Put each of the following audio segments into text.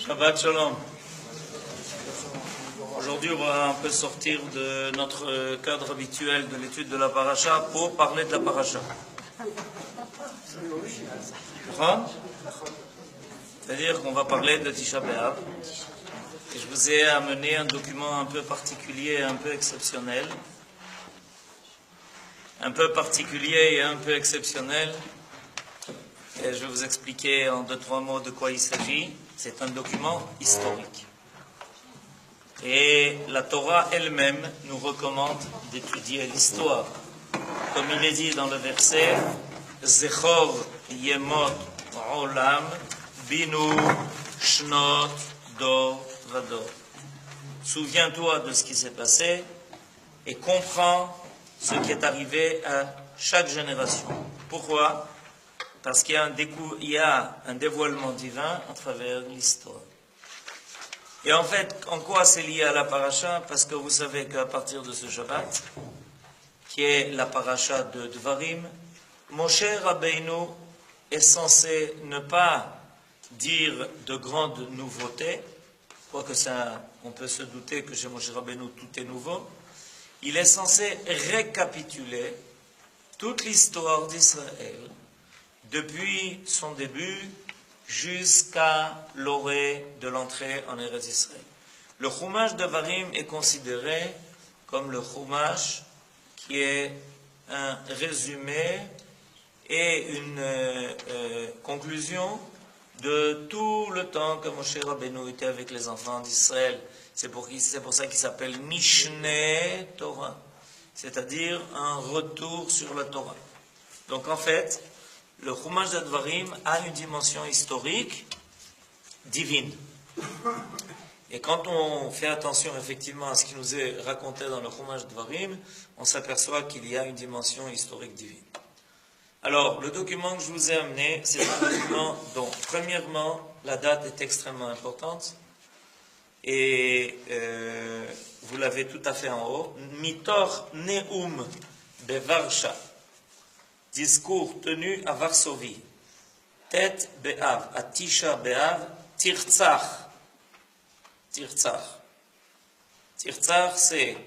Shabbat Shalom. Aujourd'hui, on va un peu sortir de notre cadre habituel de l'étude de la paracha pour parler de la paracha. C'est-à-dire qu'on va parler de Tisha B'Av. Et je vous ai amené un document un peu particulier, un peu exceptionnel. Un peu particulier et un peu exceptionnel. Et je vais vous expliquer en 2-3 mots de quoi il s'agit. C'est un document historique. Et la Torah elle-même nous recommande d'étudier l'histoire. Comme il est dit dans le verset, Zechor Yemot Olam Binu Shnot Dor Vador. Souviens-toi de ce qui s'est passé et comprends ce qui est arrivé à chaque génération. Pourquoi ? Parce qu'il y a un dévoilement divin à travers l'histoire. Et en fait, en quoi c'est lié à la paracha ? Parce que vous savez qu'à partir de ce Shabbat, qui est la paracha de Dvarim, Moshe Rabbeinu est censé ne pas dire de grandes nouveautés, quoique on peut se douter que chez Moshe Rabbeinu tout est nouveau. Il est censé récapituler toute l'histoire d'Israël, depuis son début jusqu'à l'orée de l'entrée en Eretz Israël. Le Chumash Devarim est considéré comme le Chumash qui est un résumé et une conclusion de tout le temps que Moshe Rabbeinu était avec les enfants d'Israël. C'est pour ça qu'il s'appelle Mishneh Torah, c'est-à-dire un retour sur la Torah. Donc en fait, le Chumash Devarim a une dimension historique divine. Et quand on fait attention effectivement à ce qui nous est raconté dans le Chumash Devarim, on s'aperçoit qu'il y a une dimension historique divine. Alors, le document que je vous ai amené, c'est un document dont, premièrement, la date est extrêmement importante. Et vous l'avez tout à fait en haut. Mitor Neum Bevarsha. Discours tenu à Varsovie. Tet Be'av, à Tisha Be'av, Tirtzach. Tirtzach. Tirtzach, c'est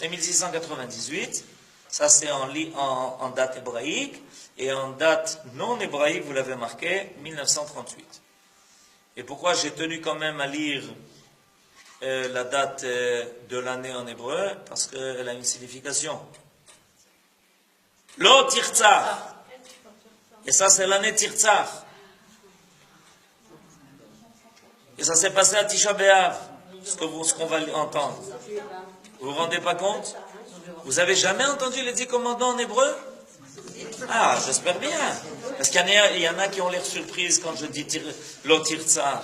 1698. Ça, c'est en date hébraïque. Et en date non hébraïque, vous l'avez marqué, 1938. Et pourquoi j'ai tenu quand même à lire la date de l'année en hébreu ? Parce qu'elle a une signification. Lo Tirtzach. Et ça, c'est l'année Tirtzach. Et ça s'est passé à Tisha B'Av, ce qu'on va entendre. Vous vous rendez pas compte ? Vous avez jamais entendu les 10 commandements en hébreu ? Ah, j'espère bien. Parce qu'il y en a qui ont l'air surprises quand je dis Lo Tirtzach.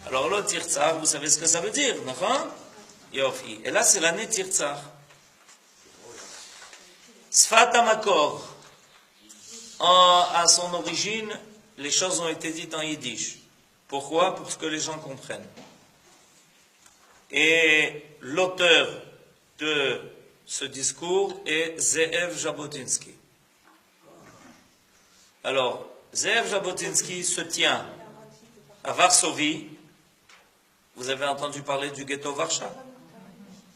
Alors, Lo Tirtzach, vous savez ce que ça veut dire, non ? Yofi. Et là, c'est l'année Tirtzach. Sfat HaMakor, à son origine, les choses ont été dites en yiddish. Pourquoi ? Pour que les gens comprennent. Et l'auteur de ce discours est Ze'ev Jabotinsky. Alors, Ze'ev Jabotinsky se tient à Varsovie. Vous avez entendu parler du ghetto Varsha ?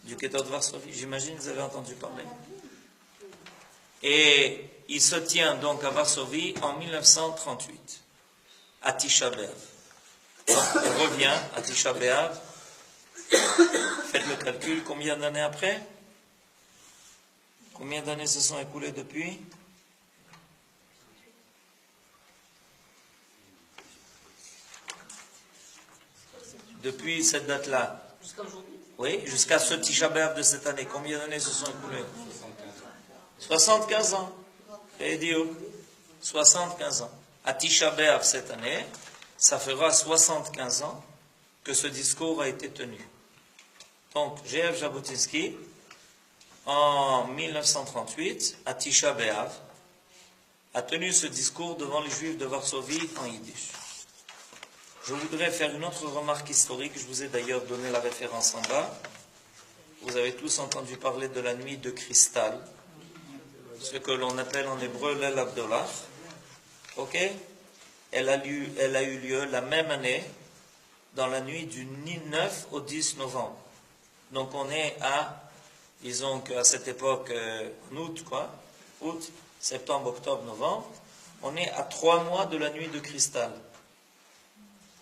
Du ghetto de Varsovie, j'imagine que vous avez entendu parler. Et il se tient donc à Varsovie en 1938, à Tisha B'Av. Il revient à Tisha B'Av. Faites le calcul, combien d'années après ? Combien d'années se sont écoulées depuis ? Depuis cette date-là. Jusqu'à aujourd'hui ? Oui, jusqu'à ce Tisha B'Av de cette année. Combien d'années se sont écoulées ? 75 ans. Et Dieu, 75 ans. À Tisha B'Av cette année, ça fera 75 ans que ce discours a été tenu. Donc, Ze'ev Jabotinsky, en 1938, à Tisha B'Av, a tenu ce discours devant les Juifs de Varsovie en yiddish. Je voudrais faire une autre remarque historique. Je vous ai d'ailleurs donné la référence en bas. Vous avez tous entendu parler de la nuit de cristal, ce que l'on appelle en hébreu l'El Abdollah. Ok ? Elle a eu lieu la même année dans la nuit du 9 au 10 novembre. Donc on est à, disons qu'à cette époque, en août, août, septembre, octobre, novembre, on est à 3 mois de la nuit de cristal.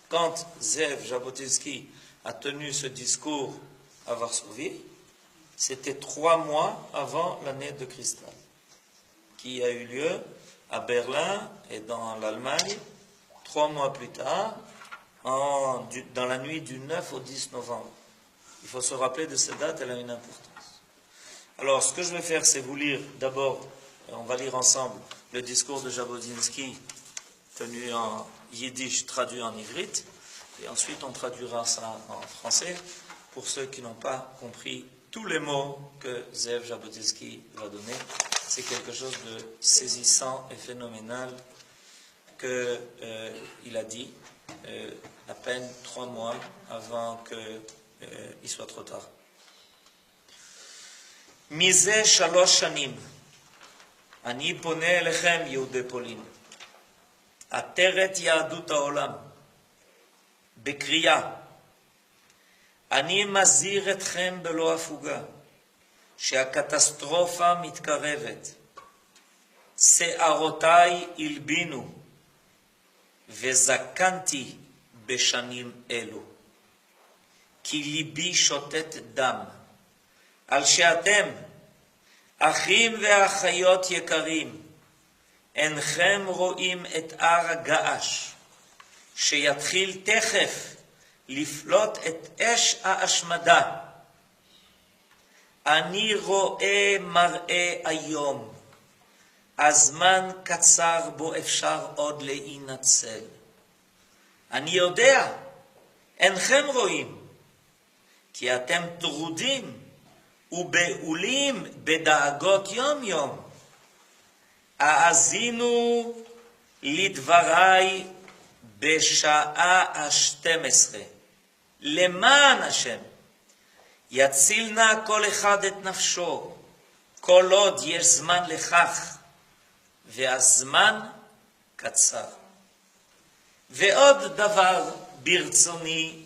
Quand Zev Jabotinsky a tenu ce discours à Varsovie, c'était 3 mois avant l'année de cristal, qui a eu lieu à Berlin et dans l'Allemagne, 3 mois plus tard, dans la nuit du 9 au 10 novembre. Il faut se rappeler de cette date, elle a une importance. Alors, ce que je vais faire, c'est vous lire d'abord, on va lire ensemble, le discours de Jabotinsky, tenu en yiddish, traduit en ivrite, et ensuite on traduira ça en français, pour ceux qui n'ont pas compris tous les mots que Zev Jabotinsky va donner. C'est quelque chose de saisissant et phénoménal qu'il a dit à peine 3 mois avant qu'il soit trop tard. Mize 3 shanim, ani pone elechem Yehudei Polin, ateret yahadut haolam, בקריאה, אני מזהיר אתכם בלא הפוגה, שהקטסטרופה מתקרבת. שערותיי הלבינו, וזקנתי בשנים אלו. כי ליבי שותת דם, על שאתם, אחים ואחיות יקרים, אינכם רואים את הר הגעש, שיתחיל תכף לפלוט את אש ההשמדה. אני רואה מראה היום, הזמן קצר בו אפשר עוד להינצל. אני יודע, אינכם רואים, כי אתם טרודים ובעולים בדאגות יום יום. האזינו לדבריי בשעה ה-12, למען השם, יציל נא כל אחד את נפשו, כל עוד יש זמן לכך, והזמן קצר. ועוד דבר ברצוני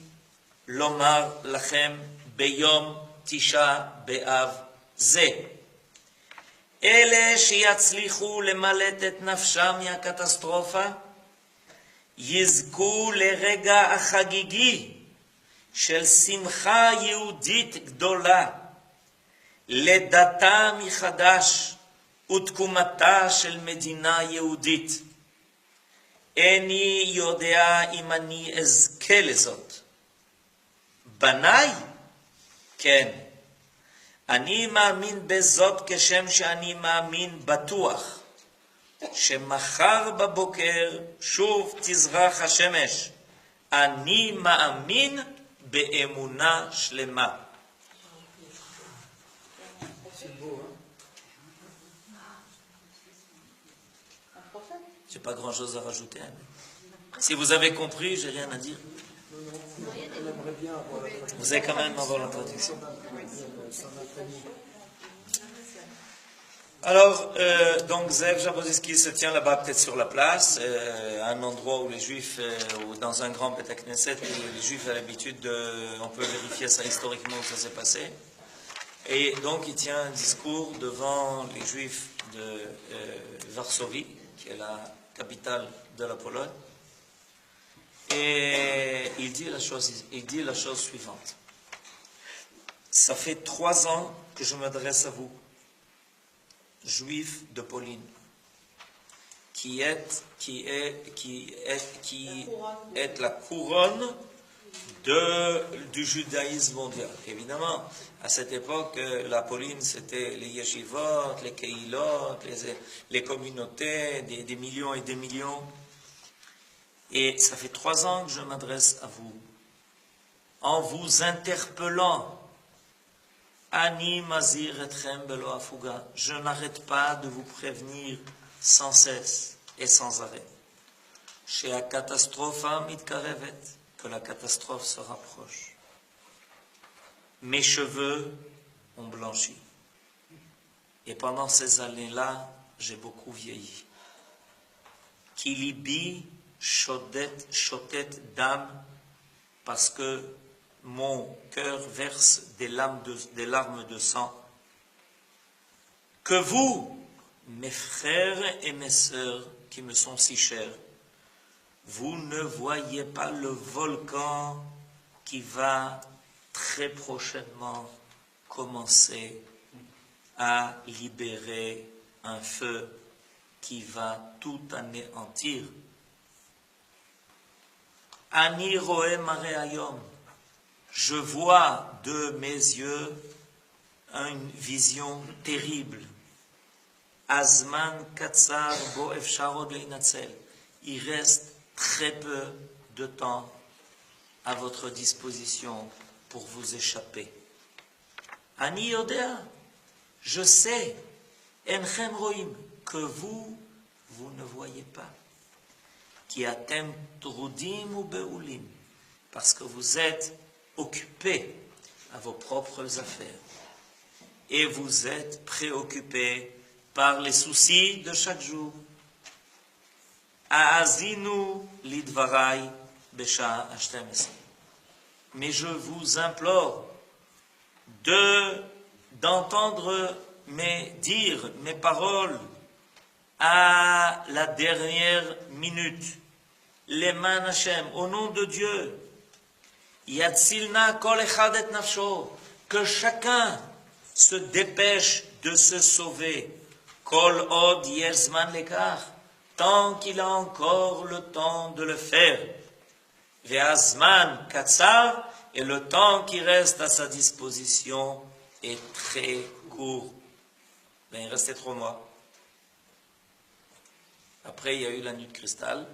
לומר לכם ביום 9 באב זה, אלה שיצליחו למלט את נפשם מהקטסטרופה, יזכו לרגע החגיגי של שמחה יהודית גדולה, לידתה מחדש ותקומתה של מדינה יהודית. איני יודע אם אני אזכה לזאת. בניי? כן. אני מאמין בזאת כשם שאני מאמין בטוח, שמחר בבוקר שוב תזרח השמש. אני מאמין באמונה שלמה. J'ai pas grand chose à rajouter. Si vous avez compris, j'ai rien à dire. Vous allez quand même avoir la traduction. Alors, donc Zev Jabotinsky se tient là-bas peut-être sur la place, à un endroit où les Juifs, ou dans un grand Beth Knesset, où les Juifs ont l'habitude on peut vérifier ça historiquement où ça s'est passé. Et donc il tient un discours devant les Juifs de Varsovie, qui est la capitale de la Pologne. Et il dit la chose suivante. Ça fait 3 ans que je m'adresse à vous, Juifs de Pauline, qui est la couronne du judaïsme mondial. Évidemment, à cette époque, la Pauline, c'était les yeshivot, les keilot, les communautés, des millions et des millions. Et ça fait 3 ans que je m'adresse à vous, en vous interpellant. Ani mazir etchem belo afuga. Je n'arrête pas de vous prévenir sans cesse et sans arrêt. Chez la catastrophe mitkarevet, que la catastrophe se rapproche. Mes cheveux ont blanchi. Et pendant ces années-là, j'ai beaucoup vieilli. Ki libi shotet dam, parce que mon cœur verse des larmes de sang, que vous, mes frères et mes sœurs qui me sont si chers, vous ne voyez pas le volcan qui va très prochainement commencer à libérer un feu qui va tout anéantir. Ani roe mare hayom, je vois de mes yeux une vision terrible. Azman katsar bo efsharod leinatzel. Il reste très peu de temps à votre disposition pour vous échapper. Ani yodea, je sais, enchem roim, que vous ne voyez pas. Ki atem trudim ou beulim, parce que vous êtes occupés à vos propres affaires et vous êtes préoccupés par les soucis de chaque jour. Aazinu lidvarai besha ashtem. Mais je vous implore d'entendre mes paroles à la dernière minute. Leman Hashem, au nom de Dieu. Yatzilna kol echad et nafsho, que chacun se dépêche de se sauver. Kol od yerzman lekar, tant qu'il a encore le temps de le faire. Ve'azman katsar, et le temps qui reste à sa disposition est très court. Ben, il restait 3 mois. Après, il y a eu la nuit de cristal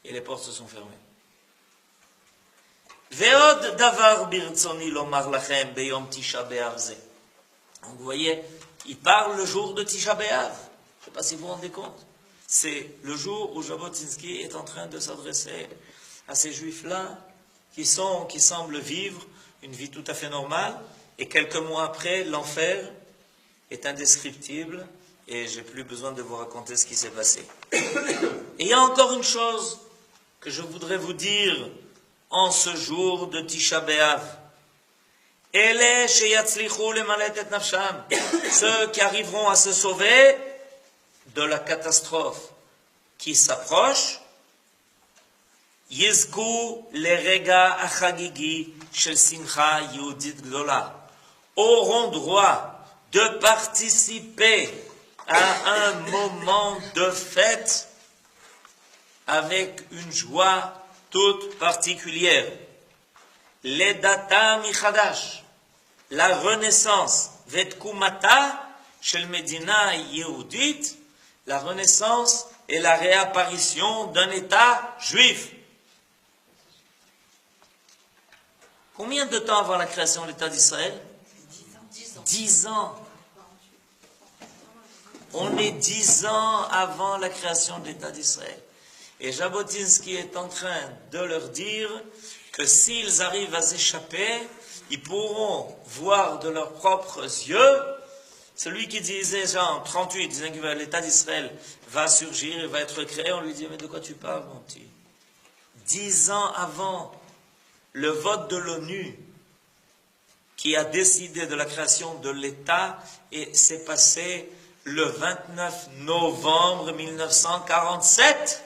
et les portes se sont fermées. Ve'od davar birtzoni lomar lachem beyom Tisha B'Av ze. Donc vous voyez, il parle le jour de Tisha B'Av. Je ne sais pas si vous vous rendez compte. C'est le jour où Jabotinsky est en train de s'adresser à ces juifs-là qui semblent vivre une vie tout à fait normale, et quelques mois après, l'enfer est indescriptible, et j'ai plus besoin de vous raconter ce qui s'est passé. Et il y a encore une chose que je voudrais vous dire en ce jour de Tisha B'Av. Ele sheyatzlichu lemalet et nafsham, ceux qui arriveront à se sauver de la catastrophe qui s'approche, Yizku lerega achagigi shel simcha yehudit gdola, auront droit de participer à un moment de fête avec une joie toute particulière. Ledata michadash, la renaissance, vetkumata shel medina yehudit, la renaissance et la réapparition d'un État juif. Combien de temps avant la création de l'État d'Israël? 10 ans. On est 10 ans avant la création de l'État d'Israël. Et Jabotinsky est en train de leur dire que s'ils arrivent à s'échapper, ils pourront voir de leurs propres yeux. Celui qui disait, Jean 38, disait que l'État d'Israël va surgir et va être créé, on lui dit, mais de quoi tu parles, mon petit? 10 ans avant le vote de l'ONU qui a décidé de la création de l'État, et s'est passé le 29 novembre 1947.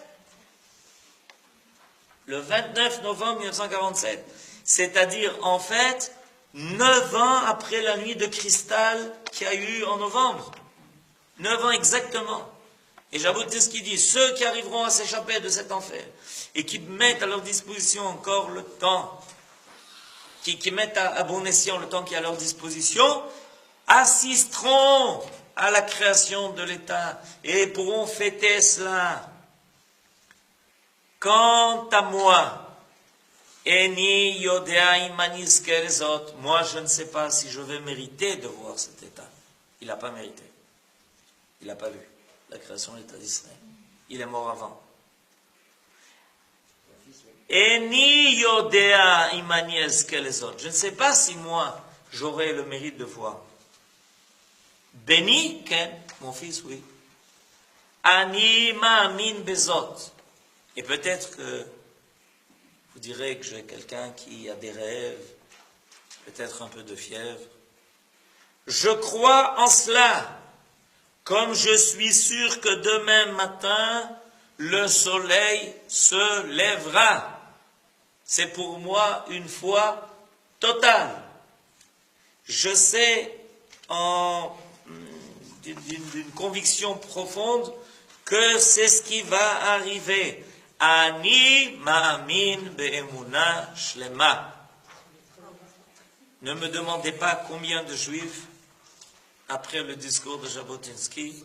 Le 29 novembre 1947. C'est-à-dire, en fait, 9 ans après la nuit de cristal qu'il y a eu en novembre. 9 ans exactement. Et Jabotinsky dit, ceux qui arriveront à s'échapper de cet enfer, et qui mettent à leur disposition encore le temps, qui mettent à bon escient le temps qui est à leur disposition, assisteront à la création de l'État et pourront fêter cela. Quant à moi, Eni yodea imanis kerezot, moi je ne sais pas si je vais mériter de voir cet État. Il n'a pas mérité. Il n'a pas vu la création de l'État d'Israël. Il est mort avant. Eni yodea imanis kerezot. Je ne sais pas si moi j'aurai le mérite de voir. Béni, Ken, mon fils, oui. Ani ma'amin bezot. Et peut-être que vous direz que j'ai quelqu'un qui a des rêves, peut-être un peu de fièvre. Je crois en cela, comme je suis sûr que demain matin, le soleil se lèvera. C'est pour moi une foi totale. Je sais d'une conviction profonde que c'est ce qui va arriver. Ani ma'amin be'emuna shlema. Ne me demandez pas combien de juifs, après le discours de Jabotinsky,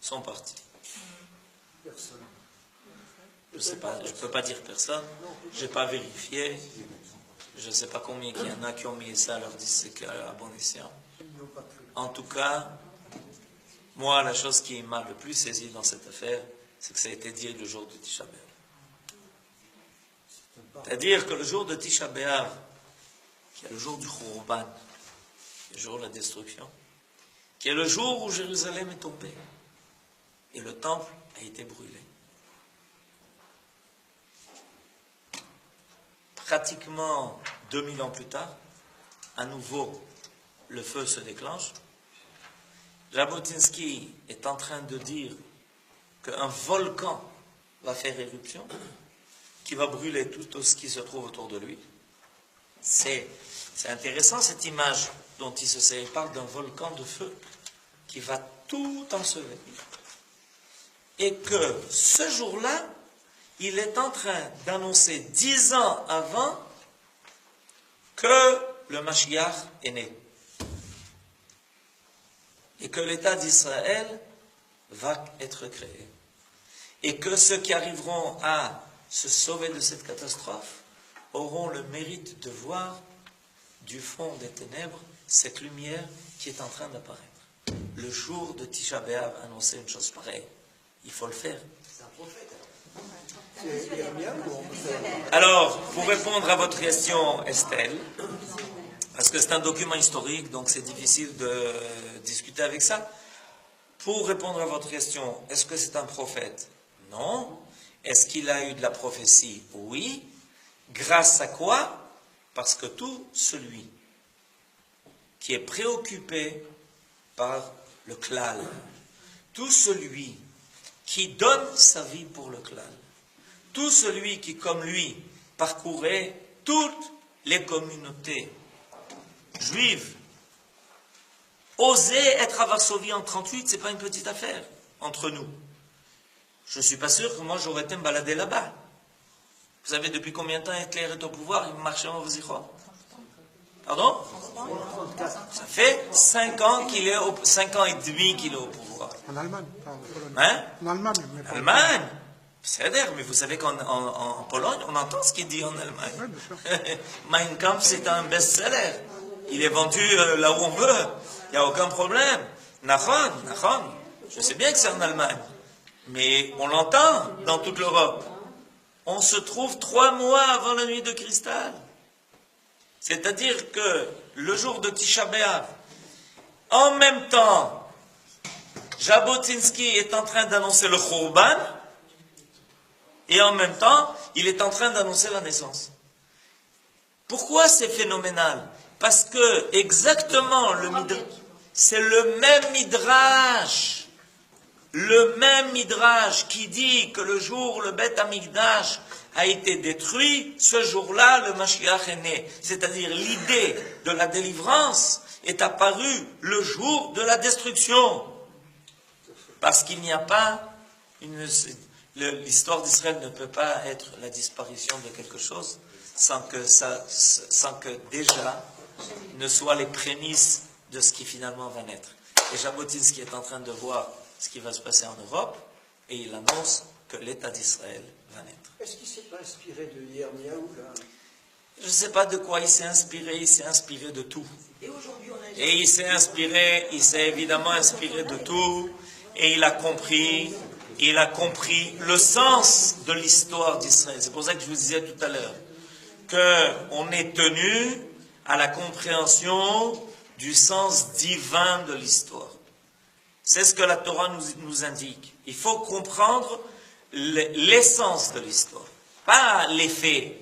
sont partis. Personne. Je sais pas, je ne peux pas dire personne, je n'ai pas vérifié, je ne sais pas combien il y en a qui ont mis ça à leur disque à bon escient. En tout cas, moi, la chose qui m'a le plus saisi dans cette affaire, c'est que ça a été dit le jour de Tisha B'Av. C'est-à-dire que le jour de Tisha B'Av, qui est le jour du Khurban, le jour de la destruction, qui est le jour où Jérusalem est tombée, et le temple a été brûlé. Pratiquement 2000 ans plus tard, à nouveau, le feu se déclenche. Jabotinsky est en train de dire qu'un volcan va faire éruption, qui va brûler tout ce qui se trouve autour de lui. C'est intéressant cette image dont il se sert. Il parle d'un volcan de feu qui va tout ensevelir. Et que ce jour-là, il est en train d'annoncer 10 ans avant que le Mashiach est né. Et que l'État d'Israël va être créé. Et que ceux qui arriveront à se sauver de cette catastrophe auront le mérite de voir du fond des ténèbres cette lumière qui est en train d'apparaître. Le jour de Tisha B'Av annoncer une chose pareille, il faut le faire. C'est un prophète. C'est Yermiaou ou Alors, pour répondre à votre question, Estelle, parce que c'est un document historique, donc c'est difficile de discuter avec ça. Pour répondre à votre question, est-ce que c'est un prophète? Non. Est-ce qu'il a eu de la prophétie? Oui. Grâce à quoi? Parce que tout celui qui est préoccupé par le klal, tout celui qui donne sa vie pour le klal, tout celui qui, comme lui, parcourait toutes les communautés juives, oser être à Varsovie en 1938, c'est pas une petite affaire entre nous. Je ne suis pas sûr que moi j'aurais été me balader là-bas. Vous savez depuis combien de temps Hitler est au pouvoir? Il marchait en Vosirot. Pardon? Ça fait 5 ans qu'il est 5 ans et demi qu'il est au pouvoir. En Allemagne, pas en Pologne. Hein? En Allemagne, mais pas en Allemagne. C'est-à-dire, mais vous savez qu'en Pologne, on entend ce qu'il dit en Allemagne. Oui, bien sûr. Mein Kampf, c'est un best-seller. Il est vendu là où on veut. Il n'y a aucun problème. Nachon. Je sais bien que c'est en Allemagne. Mais on l'entend dans toute l'Europe. On se trouve 3 mois avant la nuit de cristal. C'est-à-dire que le jour de Tisha B'Av, en même temps, Jabotinsky est en train d'annoncer le Khurban, et en même temps, il est en train d'annoncer la naissance. Pourquoi c'est phénoménal? Parce que exactement c'est le même midrash qui dit que le jour où le Beth Amikdash a été détruit, ce jour-là, le Mashiach est né. C'est-à-dire l'idée de la délivrance est apparue le jour de la destruction. Parce qu'il n'y a pas l'histoire d'Israël ne peut pas être la disparition de quelque chose sans que déjà ne soient les prémices de ce qui finalement va naître. Et Jabotinsky est en train de voir ce qui va se passer en Europe et il annonce que l'État d'Israël va naître. Est-ce qu'il ne s'est pas inspiré de Yermiaou là? Je ne sais pas de quoi il s'est inspiré de tout. Et il s'est évidemment inspiré de tout, et il a compris le sens de l'histoire d'Israël. C'est pour ça que je vous disais tout à l'heure qu'on est tenu à la compréhension du sens divin de l'histoire. C'est ce que la Torah nous indique. Il faut comprendre l'essence de l'histoire, pas les faits.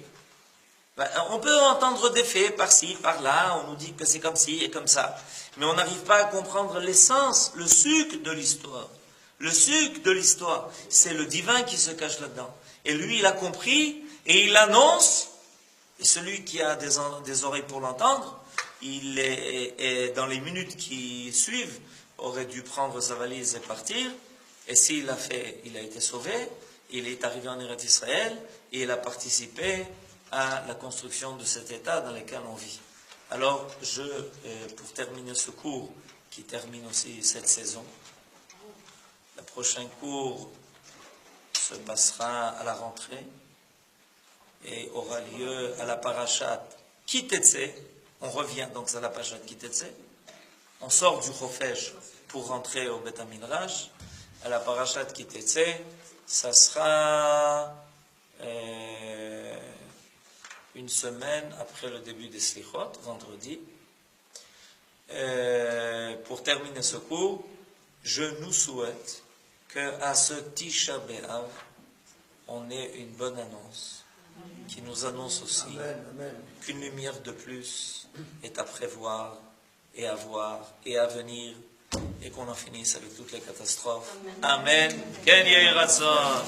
On peut entendre des faits par-ci, par-là, on nous dit que c'est comme ci et comme ça. Mais on n'arrive pas à comprendre l'essence, le sucre de l'histoire. Le sucre de l'histoire, c'est le divin qui se cache là-dedans. Et lui, il a compris et il annonce. Et celui qui a des oreilles pour l'entendre, il est dans les minutes qui suivent, aurait dû prendre sa valise et partir. Et s'il l'a fait, il a été sauvé. Il est arrivé en Eretz Israël et il a participé à la construction de cet État dans lequel on vit. Alors, pour terminer ce cours, qui termine aussi cette saison, le prochain cours se passera à la rentrée et aura lieu à la parashat Ki Tetzeh. On revient donc à la parashat Ki Tetzeh. On sort du Chofesh pour rentrer au Beth Midrash. À la parashat Ki Tetzeh, ça sera une semaine après le début des Slichot, vendredi. Pour terminer ce cours, je nous souhaite qu'à ce Tisha B'Av, on ait une bonne annonce, qui nous annonce aussi qu'une lumière de plus est à prévoir et à voir et à venir, et qu'on en finisse avec toutes les catastrophes. Amen. Ken Yehi Ratzon.